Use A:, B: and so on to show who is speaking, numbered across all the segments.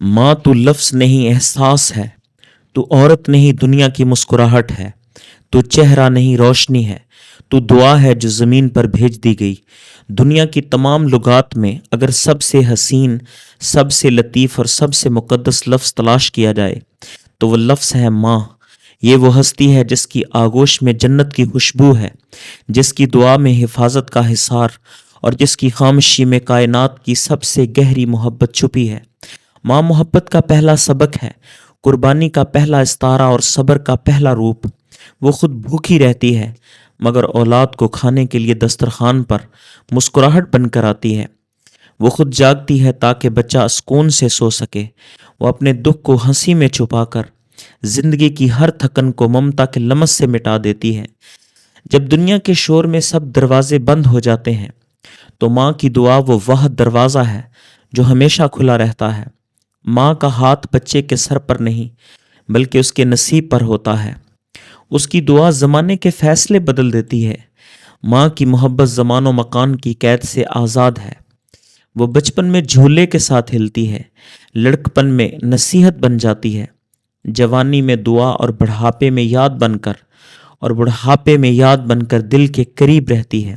A: ماں تو لفظ نہیں احساس ہے، تو عورت نہیں دنیا کی مسکراہٹ ہے، تو چہرہ نہیں روشنی ہے، تو دعا ہے جو زمین پر بھیج دی گئی۔ دنیا کی تمام لغات میں اگر سب سے حسین، سب سے لطیف اور سب سے مقدس لفظ تلاش کیا جائے تو وہ لفظ ہے ماں۔ یہ وہ ہستی ہے جس کی آغوش میں جنت کی خوشبو ہے، جس کی دعا میں حفاظت کا حصار اور جس کی خاموشی میں کائنات کی سب سے گہری محبت چھپی ہے۔ ماں محبت کا پہلا سبق ہے، قربانی کا پہلا استعارہ اور صبر کا پہلا روپ۔ وہ خود بھوکی رہتی ہے مگر اولاد کو کھانے کے لیے دسترخوان پر مسکراہٹ بن کر آتی ہے۔ وہ خود جاگتی ہے تاکہ بچہ سکون سے سو سکے۔ وہ اپنے دکھ کو ہنسی میں چھپا کر زندگی کی ہر تھکن کو ممتا کے لمس سے مٹا دیتی ہے۔ جب دنیا کے شور میں سب دروازے بند ہو جاتے ہیں تو ماں کی دعا وہ واحد دروازہ ہے جو ہمیشہ کھلا رہتا ہے۔ ماں کا ہاتھ بچے کے سر پر نہیں بلکہ اس کے نصیب پر ہوتا ہے۔ اس کی دعا زمانے کے فیصلے بدل دیتی ہے۔ ماں کی محبت زمان و مکان کی قید سے آزاد ہے۔ وہ بچپن میں جھولے کے ساتھ ہلتی ہے، لڑکپن میں نصیحت بن جاتی ہے، جوانی میں دعا اور بڑھاپے میں یاد بن کر دل کے قریب رہتی ہے۔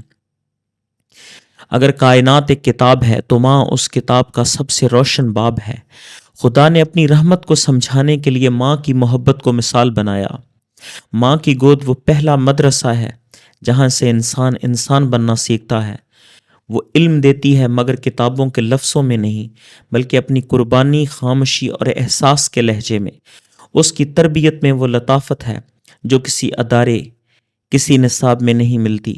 A: اگر کائنات ایک کتاب ہے تو ماں اس کتاب کا سب سے روشن باب ہے۔ خدا نے اپنی رحمت کو سمجھانے کے لیے ماں کی محبت کو مثال بنایا۔ ماں کی گود وہ پہلا مدرسہ ہے جہاں سے انسان بننا سیکھتا ہے۔ وہ علم دیتی ہے مگر کتابوں کے لفظوں میں نہیں بلکہ اپنی قربانی، خاموشی اور احساس کے لہجے میں۔ اس کی تربیت میں وہ لطافت ہے جو کسی ادارے، کسی نصاب میں نہیں ملتی۔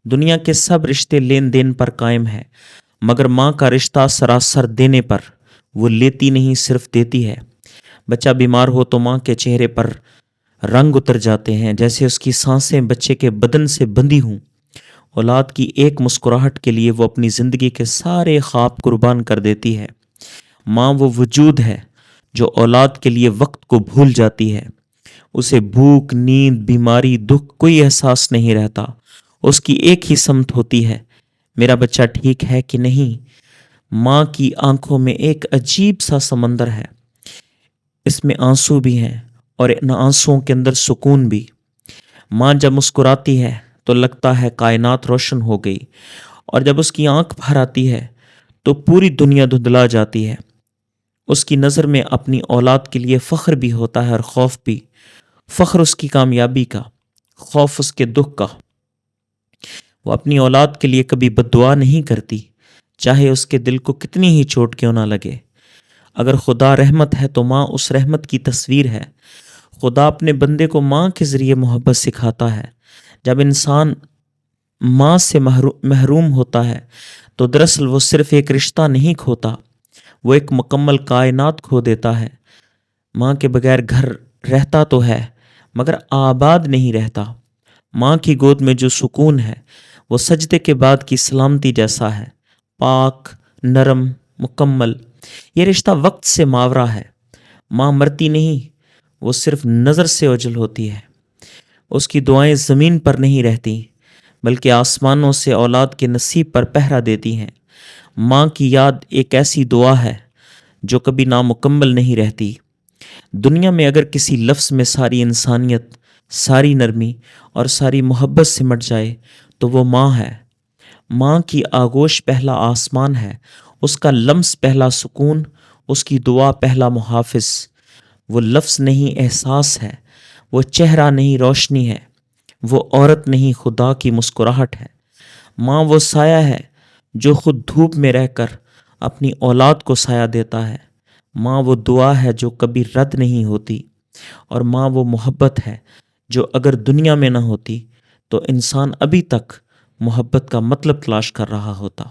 A: دنیا کے سب رشتے لین دین پر قائم ہے مگر ماں کا رشتہ سراسر دینے پر۔ وہ لیتی نہیں صرف دیتی ہے۔ بچہ بیمار ہو تو ماں کے چہرے پر رنگ اتر جاتے ہیں جیسے اس کی سانسیں بچے کے بدن سے بندھی ہوں۔ اولاد کی ایک مسکراہٹ کے لیے وہ اپنی زندگی کے سارے خواب قربان کر دیتی ہے۔ ماں وہ وجود ہے جو اولاد کے لیے وقت کو بھول جاتی ہے۔ اسے بھوک، نیند، بیماری، دکھ کوئی احساس نہیں رہتا۔ اس کی ایک ہی سمت ہوتی ہے، میرا بچہ ٹھیک ہے کہ نہیں۔ ماں کی آنکھوں میں ایک عجیب سا سمندر ہے، اس میں آنسو بھی ہیں اور ان آنسوؤں کے اندر سکون بھی۔ ماں جب مسکراتی ہے تو لگتا ہے کائنات روشن ہو گئی، اور جب اس کی آنکھ بھر آتی ہے تو پوری دنیا دھندلا جاتی ہے۔ اس کی نظر میں اپنی اولاد کے لیے فخر بھی ہوتا ہے اور خوف بھی۔ فخر اس کی کامیابی کا، خوف اس کے دکھ کا۔ وہ اپنی اولاد کے لیے کبھی بد دعا نہیں کرتی، چاہے اس کے دل کو کتنی ہی چوٹ کیوں نہ لگے۔ اگر خدا رحمت ہے تو ماں اس رحمت کی تصویر ہے۔ خدا اپنے بندے کو ماں کے ذریعے محبت سکھاتا ہے۔ جب انسان ماں سے محروم ہوتا ہے تو دراصل وہ صرف ایک رشتہ نہیں کھوتا، وہ ایک مکمل کائنات کھو دیتا ہے۔ ماں کے بغیر گھر رہتا تو ہے مگر آباد نہیں رہتا۔ ماں کی گود میں جو سکون ہے وہ سجدے کے بعد کی سلامتی جیسا ہے، پاک، نرم، مکمل۔ یہ رشتہ وقت سے ماورا ہے۔ ماں مرتی نہیں، وہ صرف نظر سے اوجھل ہوتی ہے۔ اس کی دعائیں زمین پر نہیں رہتی بلکہ آسمانوں سے اولاد کے نصیب پر پہرا دیتی ہیں۔ ماں کی یاد ایک ایسی دعا ہے جو کبھی نامکمل نہیں رہتی۔ دنیا میں اگر کسی لفظ میں ساری انسانیت، ساری نرمی اور ساری محبت سمٹ جائے تو وہ ماں ہے۔ ماں کی آغوش پہلا آسمان ہے، اس کا لمس پہلا سکون، اس کی دعا پہلا محافظ۔ وہ لفظ نہیں احساس ہے، وہ چہرہ نہیں روشنی ہے، وہ عورت نہیں خدا کی مسکراہٹ ہے۔ ماں وہ سایہ ہے جو خود دھوپ میں رہ کر اپنی اولاد کو سایہ دیتا ہے۔ ماں وہ دعا ہے جو کبھی رد نہیں ہوتی، اور ماں وہ محبت ہے جو اگر دنیا میں نہ ہوتی تو انسان ابھی تک محبت کا مطلب تلاش کر رہا ہوتا۔